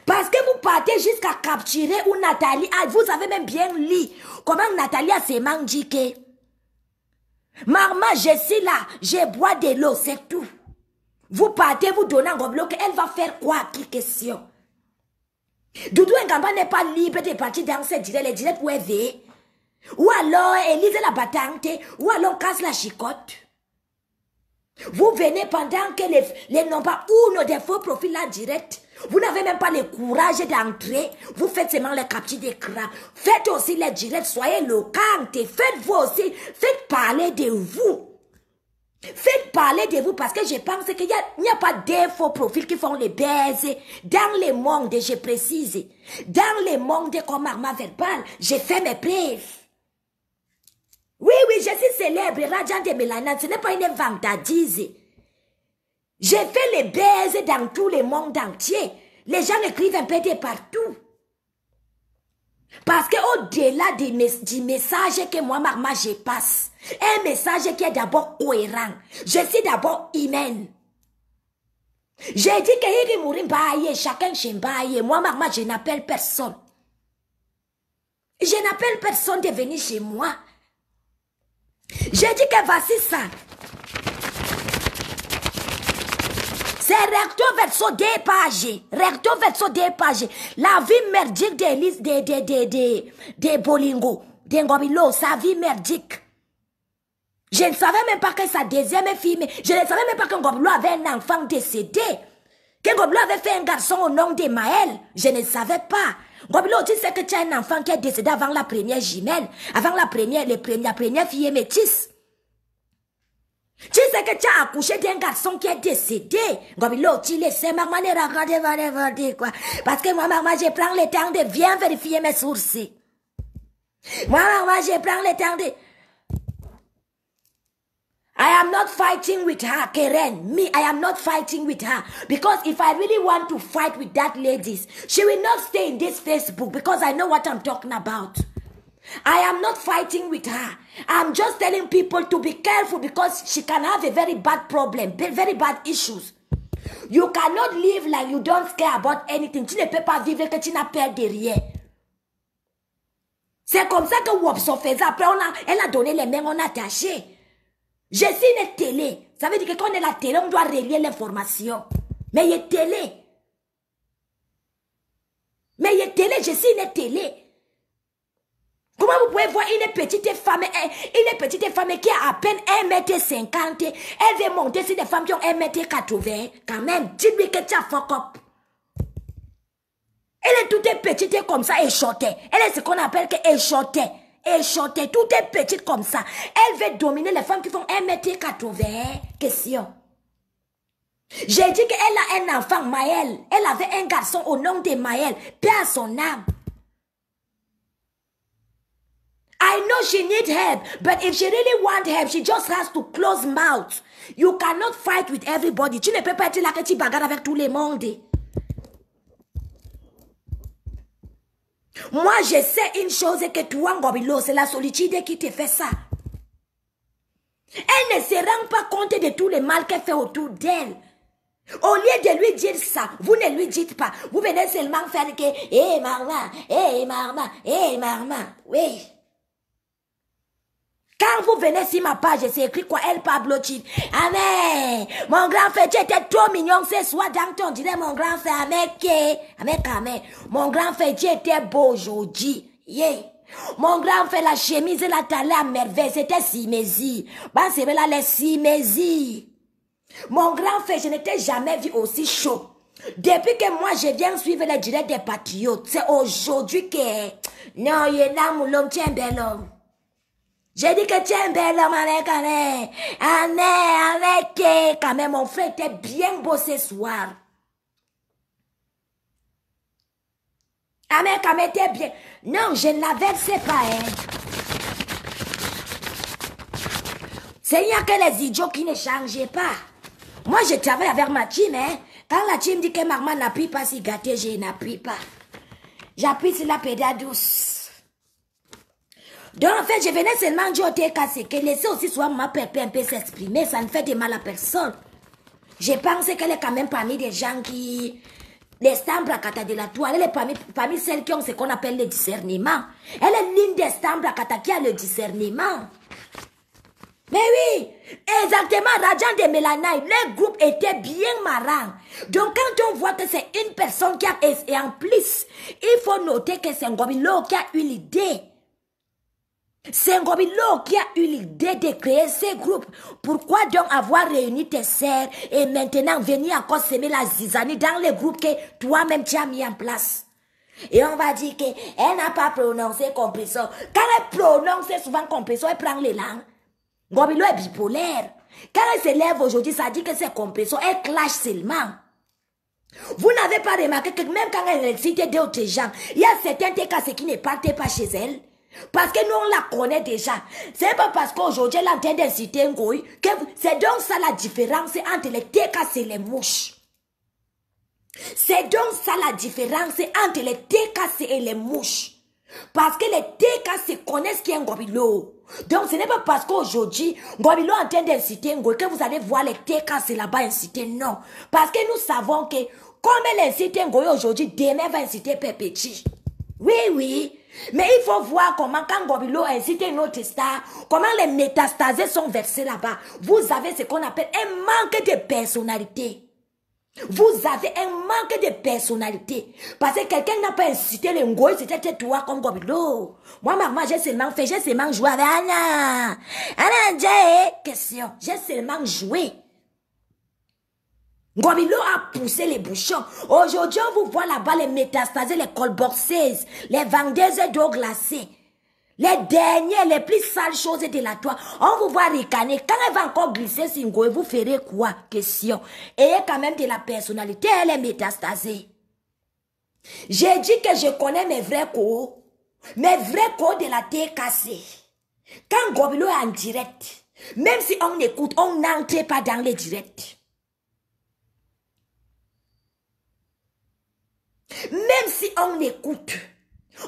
Parce que vous partez jusqu'à capturer où Nathalie, vous avez même bien lu comment Nathalie a ses mangiqués. Maman, je suis là, je bois de l'eau, c'est tout. Vous partez, vous donnez un gobelot, elle va faire quoi? Qui question? Doudou Ngamba n'est pas libre de partir dans ce direct, les directs où elle veut. Ou alors, Élise la battante, ou alors casse la chicotte. Vous venez pendant que les non pas ou des faux profils là direct. Vous n'avez même pas le courage d'entrer. Vous faites seulement les captures d'écran. Faites aussi les directs, soyez loquantes. Faites-vous aussi, faites parler de vous. Faites parler de vous parce que je pense qu'il n'y a pas des faux profils qui font les baises dans le monde, je précise. Dans le monde comme arme verbale, j'ai fait mes preuves. Oui, je suis célèbre, Radiant de Mélana, ce n'est pas une vantardise. J'ai fait les baises dans tout le monde entier. Les gens écrivent un peu de partout. Parce qu'au-delà du message que moi, maman, je passe, un message qui est d'abord cohérent. Je suis d'abord humaine. J'ai dit que il mourir bailler, chacun chez bailler. Moi, maman, je n'appelle personne. Je n'appelle personne de venir chez moi. J'ai dit que voici ça. C'est recto verso 2 pages. Recto verso 2 pages. La vie merdique de Bolingo, de Ngobilo, sa vie merdique. Je ne savais même pas que sa deuxième fille, je ne savais même pas que Ngobilo avait un enfant décédé. Que Ngobilo avait fait un garçon au nom de Maël. Je ne savais pas. Ngobilo, tu sais que tu as un enfant qui est décédé avant la première jumelle, avant la première fille métisse. Tu sais que tu as accouché d'un garçon qui est décédé. Ngobilo, tu le sais, maman ne raconte quoi. Parce que moi, maman, je prends le temps de bien vérifier mes sources. Moi, maman, je prends le temps de... I am not fighting with her, Keren. Me, I am not fighting with her. Because if I really want to fight with that lady, she will not stay in this Facebook because I know what I'm talking about. I am not fighting with her. I'm just telling people to be careful because she can have a very bad problem, very bad issues. You cannot live like you don't care about anything. Tu ne peux pas vivre que tu n'as peur de rien. C'est comme ça que Wopson faisait. Après, elle a donné les mains, on a attaché. Je suis une télé. Ça veut dire que quand on est la télé, on doit relier l'information. Mais il y a télé. Mais il y a télé, je suis une télé. Comment vous pouvez voir une petite femme qui a à peine 1,50 m, elle veut monter sur des femmes qui ont 1,80 m, quand même, dis-lui que tu as fuck up. Elle est toute petite comme ça, échantée. Elle est ce qu'on appelle que échantée. Échantée, toute petite comme ça. Elle veut dominer les femmes qui font 1,80 m. Question. J'ai dit qu'elle a un enfant, Maël. Elle avait un garçon au nom de Maël. Paix à son âme. I know she needs help, but if she really wants help, she just has to close mouth. You cannot fight with everybody. Tu ne peux pas être là que tu bagarres avec tout le monde. Moi, je sais une chose que toi, Ngobilo, c'est la solitude qui te fait ça. Elle ne se rend pas compte de tout le mal qu'elle fait autour d'elle. Au lieu de lui dire ça, vous ne lui dites pas. Vous venez seulement faire que, eh maman, eh maman, eh maman. Oui. Quand vous venez sur ma page, c'est écrit quoi? Elle Pablo Chid. Amen. Mon grand frère, tu étais trop mignon ce soir dans ton dirait mon grand frère. Amen. Mon grand frère, tu étais beau aujourd'hui. Yeah. Mon grand frère, la chemise, elle a talé à merveille. C'était Simézi. Bah, c'est là les Simézi. Mon grand frère, je n'étais jamais vu aussi chaud. Depuis que moi, je viens suivre les directs des patriotes, c'est aujourd'hui que... Non, il est là, mon homme, tu es un bel homme. J'ai dit que tu es un bel homme avec quand même, mon frère était bien beau ce soir. Quand même, était bien. Non, je ne l'aversais pas, C'est il y a que les idiots qui ne changeaient pas. Moi, je travaille avec ma team, Quand la team dit que maman n'appuie pas si gâté, je n'appuie pas. J'appuie sur la pédale douce. Donc, en fait, je venais seulement dire au TKC que laisser aussi soit ma pépé un peu s'exprimer, ça ne fait de mal à personne. Je pense qu'elle est quand même parmi des gens qui... Les Stambracata de la toile, elle est parmi celles qui ont ce qu'on appelle le discernement. Elle est l'une des Stambracata qui a le discernement. Mais oui, exactement, Rajan de Melanaï, le groupe était bien marrant. Donc quand on voit que c'est une personne qui a... Et en plus, il faut noter que c'est Ngobilo qui a eu l'idée. C'est Ngobilo qui a eu l'idée de créer ce groupe. Pourquoi donc avoir réuni tes sœurs et maintenant venir encore semer la zizanie dans le groupe que toi-même tu as mis en place? Et on va dire qu'elle n'a pas prononcé compression. Quand elle prononce souvent compression, elle prend les langues. Ngobilo est bipolaire. Quand elle se lève aujourd'hui, ça dit que c'est compression. Elle clash seulement. Vous n'avez pas remarqué que même quand elle cite d'autres gens, il y a certains TKC qui ne partent pas chez elle. Parce que nous, on la connaît déjà. C'est pas parce qu'aujourd'hui, elle est en train d'inciter un goy que c'est donc ça la différence entre les TKC et les mouches. C'est donc ça la différence entre les TKC et les mouches. Parce que les TKC connaissent qui est un Ngobilo. Donc ce n'est pas parce qu'aujourd'hui, Ngobilo est en train d'inciter un goy que vous allez voir les TKC là-bas inciter. Non. Parce que nous savons que comme elle incite un goy aujourd'hui, demain va inciter Pépéchi. Oui, oui. Mais il faut voir comment quand Ngobilo incite une autre star, comment les métastasés sont versés là-bas. Vous avez ce qu'on appelle un manque de personnalité. Vous avez un manque de personnalité. Parce que quelqu'un n'a pas incité le Ngoy, c'était toi comme Ngobilo. Moi, maman, j'ai seulement joué avec Anna. Anna, question. J'ai seulement joué. Ngobilo a poussé les bouchons. Aujourd'hui, on vous voit là-bas les métastasés, les colboxeuses, les vendeuses d'eau glacée. Les derniers, les plus sales choses de la toile. On vous voit ricaner. Quand elle va encore glisser sur Ngoy, vous ferez quoi? Question. Ayez quand même de la personnalité, elle est métastasée. J'ai dit que je connais mes vrais cours. Mes vrais cours de la TKC. Quand Ngobilo est en direct, même si on écoute, on n'entre pas dans les directs. Même si on écoute,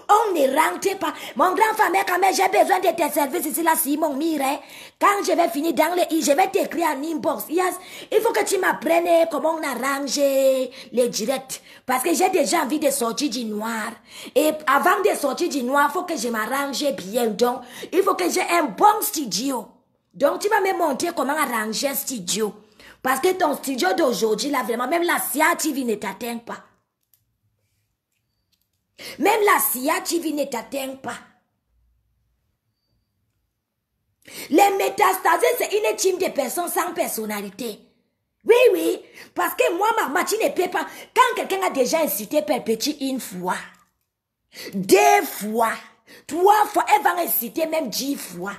On ne rentre pas. Mon grand frère, quand même, j'ai besoin de tes services ici, là, Simon Mire. Quand je vais finir dans les je vais t'écrire en inbox. Yes. Il faut que tu m'apprennes comment on arrange les directs. Parce que j'ai déjà envie de sortir du noir. Et avant de sortir du noir, il faut que je m'arrange bien. Donc, il faut que j'ai un bon studio. Donc, tu vas me montrer comment arranger un studio. Parce que ton studio d'aujourd'hui, là, vraiment, même la CIA TV ne t'atteint pas. Même la CIA TV ne t'atteint pas. Les métastasés, c'est une team de personnes sans personnalité. Oui, oui. Parce que moi, maman, tu ne peux pas. Quand quelqu'un a déjà incité perpétuer une fois, 2 fois, 3 fois, elle va inciter même 10 fois.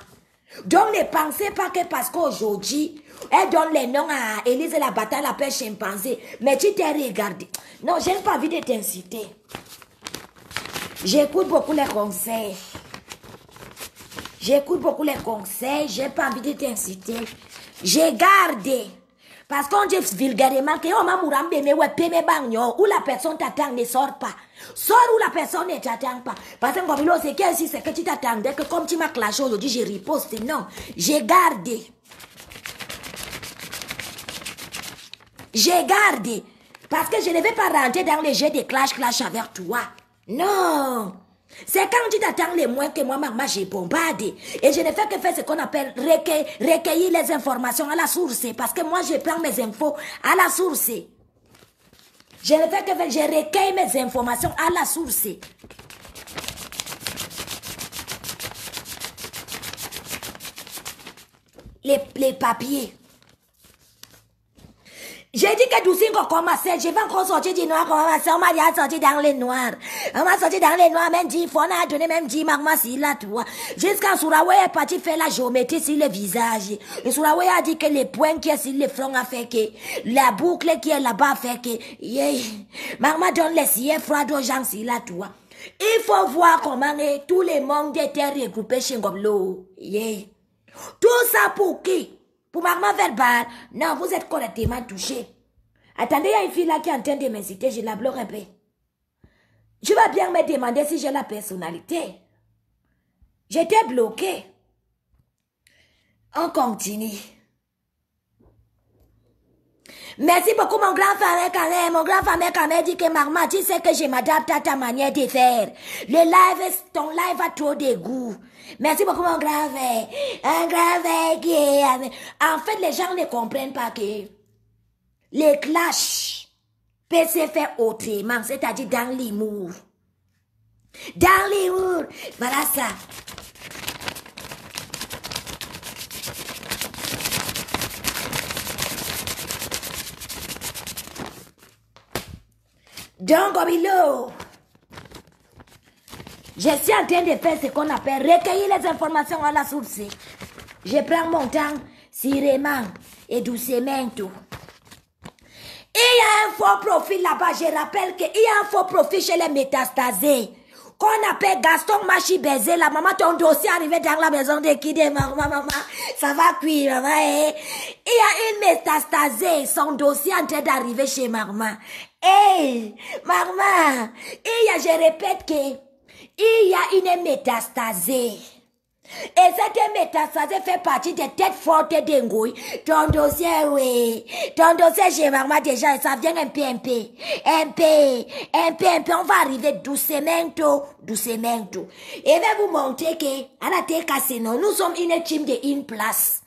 Donc ne pensez pas que parce qu'aujourd'hui, elle donne les noms à Élise la bataille, la pêche chimpanzé. Mais tu t'es regardé. Non, j'ai pas envie de t'inciter. J'écoute beaucoup les conseils. J'écoute beaucoup les conseils. J'ai pas envie de t'inciter. J'ai gardé. Parce qu'on dit vulgairement que oh, où la personne t'attend ne sort pas. Sors où la personne ne t'attend pas. Parce que comme c'est qu'ici, c'est que tu t'attendais que comme tu m'as clashé aujourd'hui, je riposte. Non, j'ai gardé. J'ai gardé. Parce que je ne vais pas rentrer dans les jeux de clash avec toi. Non. C'est quand tu t'attends les moins que moi, maman, j'ai bombardé. Et je ne fais que faire ce qu'on appelle recueillir les informations à la source. Parce que moi, je prends mes infos à la source. Je ne fais que faire, je recueille mes informations à la source. Les papiers. J'ai dit que Doucine qu'on commençait, je vais encore sortir du noir, on m'a dit sortir dans les noirs. On m'a sorti dans les noirs, même dit, on a donné même dit, maman, si là, toi. Jusqu'à Souraoué est parti faire la géométrie sur le visage. Et Souraoué a dit que les points qui est sur le front a fait que, la boucle qui est là-bas a fait que, yeah. Maman donne les siens froids aux gens si là, toi. Il faut voir comment tout le monde était regroupé chez Ngoblo. Yeah. Tout ça pour qui? Pour maman verbal. Non, vous êtes correctement touché. Attendez, il y a une fille là qui est en train de m'inciter, je la bloque un peu. Tu vas bien me demander si j'ai la personnalité. J'étais bloqué. On continue. Merci beaucoup mon grand frère quand même. Mon grand frère quand même dit que maman, tu sais que je m'adapte à ta manière de faire. Le live, ton live a trop de goût. Merci beaucoup mon grand frère. Un grand frère qui est... En fait, les gens ne comprennent pas que les clashs peuvent se faire autrement, c'est-à-dire dans l'humour. Dans l'humour. Voilà ça. Donc, Gobilo, je suis en train de faire ce qu'on appelle recueillir les informations à la source. Je prends mon temps, sirement et doucement tout. Il y a un faux profil là-bas, je rappelle qu'il y a un faux profil chez les métastasés. Qu'on appelle Gaston Machi Bézé, la maman, ton dossier arrivé dans la maison de qui de maman, ça va cuire, maman, eh. Il y a une métastasée, son dossier en train d'arriver chez maman. Hey, maman, je répète que, il y a une métastasée. Et cette métastasée fait partie des têtes fortes d'Engouille. Ton dossier, oui. Ton dossier chez maman déjà, ça vient un peu. On va arriver doucement. Et je vais vous montrer que, à la tête cassée, nous sommes une team de une place.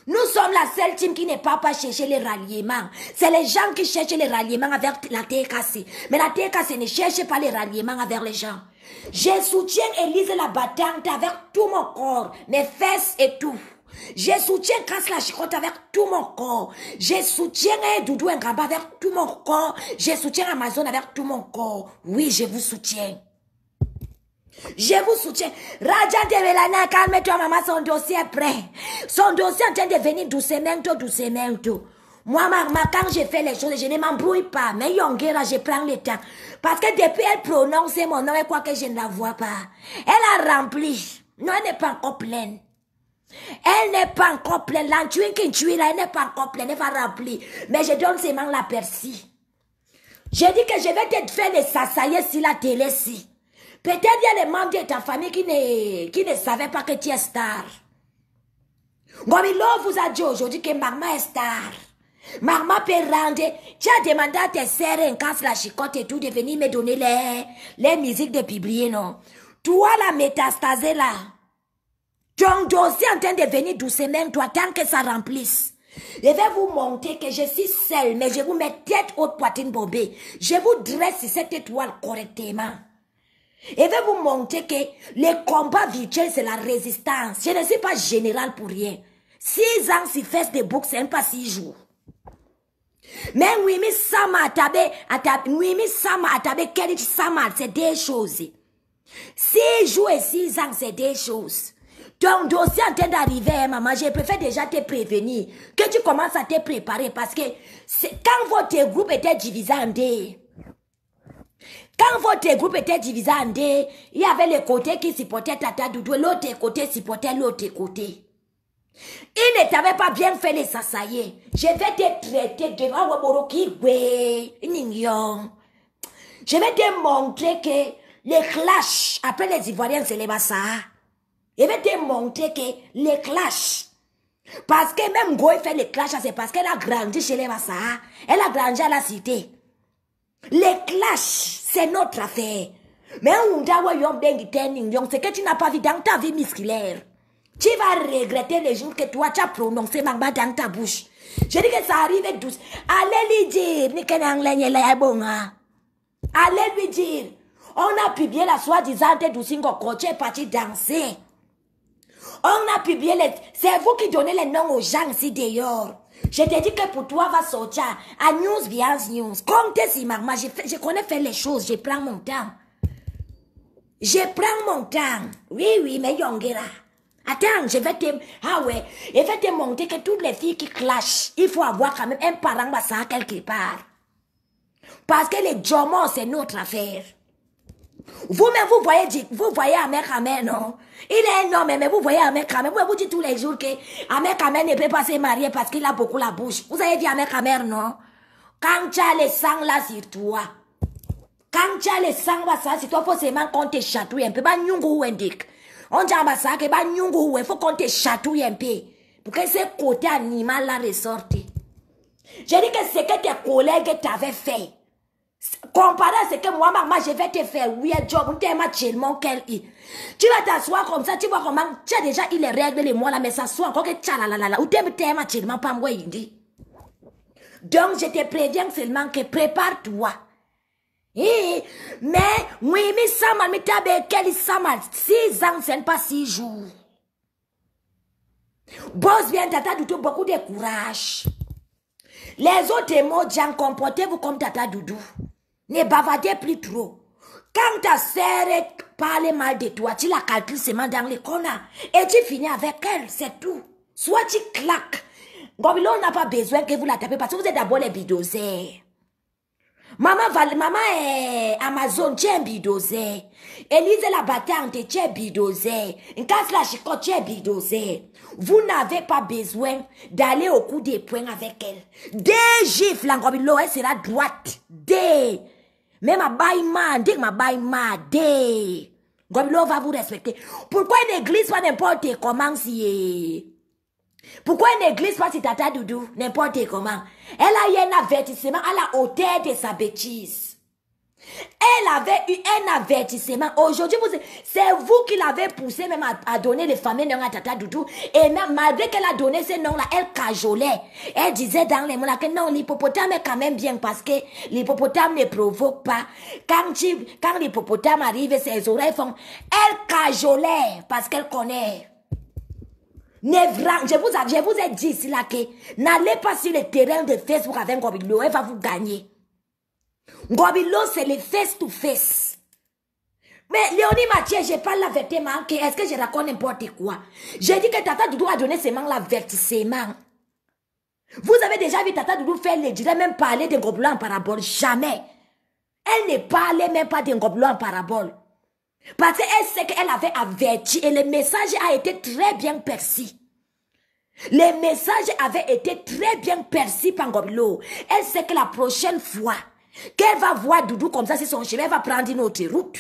Nous sommes la seule team qui n'est pas chercher les ralliements. C'est les gens qui cherchent les ralliements avec la tête cassée. Mais la tête cassée ne cherche pas les ralliements avec les gens. Je soutiens Élise la battante avec tout mon corps, mes fesses et tout. Je soutiens Casse la Chicotte avec tout mon corps. Je soutiens Doudou Ngamba avec tout mon corps. Je soutiens Amazon avec tout mon corps. Oui, je vous soutiens. Je vous soutiens. Raja de Mélana, calme-toi, maman, son dossier est prêt. Son dossier est en train de venir doucement. Moi, maman, quand je fais les choses, je ne m'embrouille pas. Mais Yongera, je prends le temps. Parce que depuis elle prononce mon nom et quoi que je ne la vois pas. Elle a rempli. Non, elle n'est pas encore pleine. Elle n'est pas encore pleine. L'entuine qui tue là, elle n'est pas encore pleine. Elle va remplir. Mais je donne seulement la persil. Je dis que je vais te faire les sassaillés sur la télé si. Peut-être il y a les membres de ta famille qui ne savaient pas que tu es star. Ngobilo vous a dit aujourd'hui que maman est star. Maman peut rendre. Tu as demandé à tes sœurs en casse la chicotte et tout de venir me donner les musiques de publier, non? Toi, la métastasée là. Ton dossier en train de venir doucement, toi, tant que ça remplisse. Je vais vous montrer que je suis seule, mais je vous mets tête haute, poitrine bombée. Je vous dresse cette étoile correctement. Je vais vous montrer que les combats virtuels, c'est la résistance. Je ne suis pas général pour rien. 6 ans, si fait des boucs, c'est pas 6 jours. Mais oui, mais ça m'a attaqué, c'est des choses. 6 jours et 6 ans, c'est des choses. Ton dossier en train d'arriver, maman, je préfère déjà te prévenir que tu commences à te préparer parce que quand votre groupe était divisé en deux, il y avait le côté qui supportait Tata Doudou et l'autre côté supportait l'autre côté. Il ne t'avait pas bien fait les sassaillés. Je vais te traiter devant Waboroki, je vais te montrer que les clashs, après les Ivoiriens, c'est les Bassa. Je vais te montrer que les clashs, parce que même Goy fait les clashs, c'est parce qu'elle a grandi chez les Bassa. Elle a grandi à la cité. Les clashs, c'est notre affaire. Mais c'est que tu n'as pas vu dans ta vie musculaire. Tu vas regretter les jours que toi, tu as prononcé Mamba dans ta bouche. Je dis que ça arrive douce. Allez lui dire, allez lui dire. On a publié la soi-disant Doucingo Coach est parti danser. On a publié les... C'est vous qui donnez les noms aux gens ici dehors. Je te dis que pour toi va sortir à News Biance News. Comptez si maman, je connais faire les choses, je prends mon temps. Je prends mon temps. Oui, mais Yongera. Attends, je vais te... Ah ouais, je vais te montrer que toutes les filles qui clashent, il faut avoir quand même un parent bassa quelque part. Parce que les jomons, c'est notre affaire. Vous-même, vous voyez Ahmed Kamer, non? Il est énorme, mais vous voyez Ahmed Kamer. Vous dites tous les jours que Ahmed Kamer ne peut pas se marier parce qu'il a beaucoup la bouche. Vous avez vu Ahmed Kamer, non? Quand tu as le sang là sur toi, quand tu as le sang là sur toi, forcément qu'on te chatouille un peu. Bah, nyungu wendik. On dit à ça que bah, nyungu, il faut qu'on te chatouille un peu. Pour que ce côté animal là ressorte. J'ai dit que ce que tes collègues t'avaient fait. Comparé à ce que moi, maman, je vais te faire weird job, tu vas t'asseoir comme ça, tu vois comment, tu as déjà eu les règles, les mois là, mais ça soit encore que tchalalala, ou t'aimes tellement pas moi, il dit. Donc, je te préviens seulement que prépare-toi. Mais, oui, mais ça m'a mis à quel ça m'a 6 ans, c'est pas 6 jours. Boss bien, Tata Doudou, beaucoup de courage. Les autres mots, Jean, comportez-vous comme Tata Doudou. Ne bavardez plus trop. Quand ta sœur parle mal de toi, tu la calcules seulement dans les corners. Et tu finis avec elle, c'est tout. Soit tu claques. Gobilo n'a pas besoin que vous la tapez parce que vous êtes d'abord les bidosés. Maman est Amazon, tu es un bidosé. Élise la battante, tu es bidosé. Casse la chicotte, tu es bidosé. Vous n'avez pas besoin d'aller au coup des poings avec elle. Des gifles, l'angobilo, elle sera droite. Des. Mais ma baïma, des. Gobilo va vous respecter. Pourquoi elle n'église pas n'importe comment si... Pourquoi elle n'église pas si Tata Doudou, n'importe comment? Elle a eu un avertissement à la hauteur de sa bêtise. Elle avait eu un avertissement. Aujourd'hui, c'est vous qui l'avez poussé même à donner les fameux noms à Tata Doudou. Et même malgré qu'elle a donné ces noms-là, elle cajolait. Elle disait dans les mots là que non, l'hippopotame est quand même bien parce que l'hippopotame ne provoque pas. Quand l'hippopotame arrive, ses oreilles font... Elle cajolait parce qu'elle connaît. Je vous ai dit ici là que n'allez pas sur le terrain de Facebook avec Ngobilo, elle va vous gagner. Ngobilo, c'est le face to face. Mais Léonie Mathieu, je parle l'avertissement, est-ce que je raconte n'importe quoi? J'ai dit que Tata Doudou a donné seulement l'avertissement. Vous avez déjà vu Tata Doudou faire le direct, même parler de Ngobilo en parabole? Jamais. Elle ne parlait même pas de Ngobilo en parabole. Parce qu'elle sait qu'elle avait averti et le message a été très bien perçu. Le message avait été très bien perçu par Ngobilo. Elle sait que la prochaine fois qu'elle va voir Doudou comme ça sur son chemin, elle va prendre une autre route.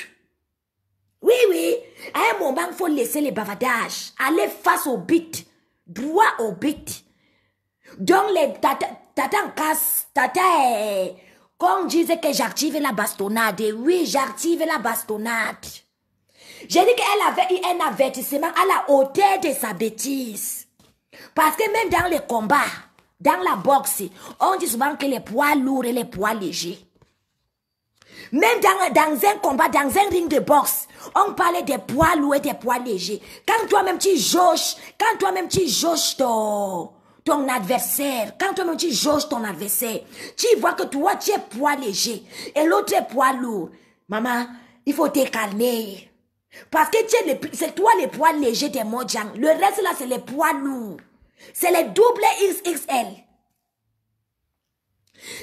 Oui, oui. À un moment, il faut laisser les bavardages. Aller face au but. Droit au but. Donc, les tata en casse, tata est... Quand on disait que j'active la bastonnade, oui, j'active la bastonnade. J'ai dit qu'elle avait eu un avertissement à la hauteur de sa bêtise. Parce que même dans les combats, dans la boxe, on dit souvent que les poids lourds et les poids légers. Même dans un combat, dans un ring de boxe, on parlait des poids lourds et des poids légers. Quand toi-même tu jauges, ton adversaire, quand toi-même tu jauges ton adversaire, tu vois que toi tu es poids léger et l'autre est poids lourd. Maman, il faut te calmer. Parce que c'est toi les poids légers des Mojang. Le reste là, c'est les poids lourds. C'est les double XXL.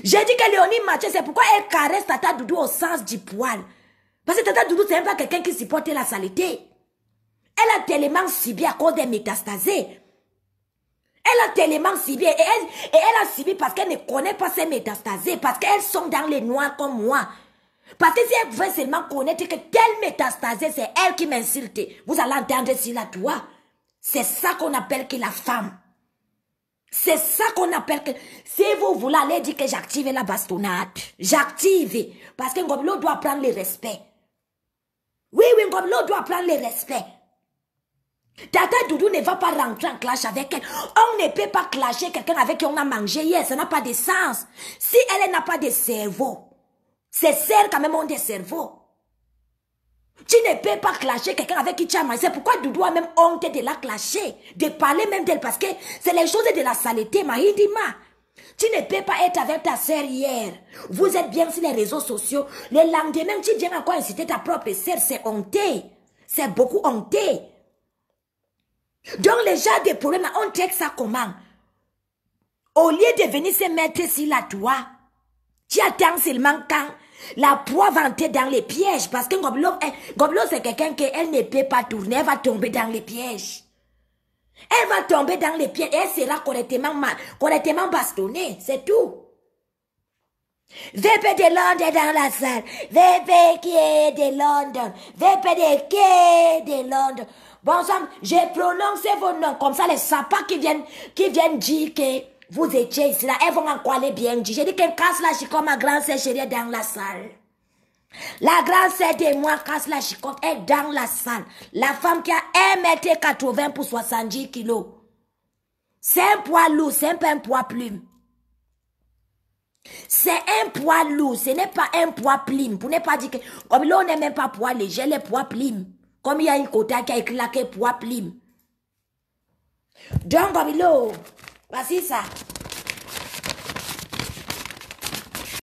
J'ai dit que Léonie Mathieu, c'est pourquoi elle caresse Tata Doudou au sens du poil. Parce que Tata Doudou, c'est même pas quelqu'un qui supporte la saleté. Elle a tellement subi à cause des métastasés. Elle a tellement subi. Et elle a subi parce qu'elle ne connaît pas ces métastasés. Parce qu'elles sont dans les noirs comme moi. Parce que si elle pouvait seulement connaître que telle métastasée, c'est elle qui m'insulte. Vous allez entendre sur la toi. C'est ça qu'on appelle que la femme. C'est ça qu'on appelle que... Si vous voulez aller dire que j'active la bastonnade, j'active. Parce que Ngoblo doit prendre le respect. Oui, Ngoblo doit prendre le respect. Tata Doudou ne va pas rentrer en clash avec elle. On ne peut pas clasher quelqu'un avec qui on a mangé hier. Ça n'a pas de sens. Si elle n'a pas de cerveau, ses sœurs quand même ont des cerveaux. Tu ne peux pas clasher quelqu'un avec qui tu as mangé. C'est pourquoi Doudou a même honte de la clasher. De parler même d'elle. Parce que c'est les choses de la saleté. Mahindima. Tu ne peux pas être avec ta sœur hier. Vous êtes bien sur les réseaux sociaux. Le lendemain, tu viens encore inciter ta propre sœur. C'est honteux. C'est beaucoup honteux. Donc les gens des problèmes, on check ça comment? Au lieu de venir se mettre sur la toit, tu attends seulement quand la proie va entrer dans les pièges. Parce que Goblo c'est quelqu'un qu'elle ne peut pas tourner. Elle va tomber dans les pièges. Elle va tomber dans les pièges. Et elle sera correctement bastonnée. C'est tout. VP de Londres dans la salle. VP qui est de Londres. VP de Londres. Bon sang, j'ai prononcé vos noms. Comme ça, les sapins qui viennent dire que vous étiez ici là, elles vont encore les bien dire. J'ai dit qu'elle casse la chicotte, ma grande sœur chérie dans la salle. La grande sœur de moi casse la chicotte, est dans la salle. La femme qui a 1,80 m pour 70 kilos. C'est un poids lourd, c'est pas un poids plume. C'est un poids lourd, ce n'est pas un poids plume. Pour ne pas dire que, comme là on n'est même pas poids léger, les poids plume. Comme il y a une côté qui a écrit là que poids plume. Donc, comme là, voici ça.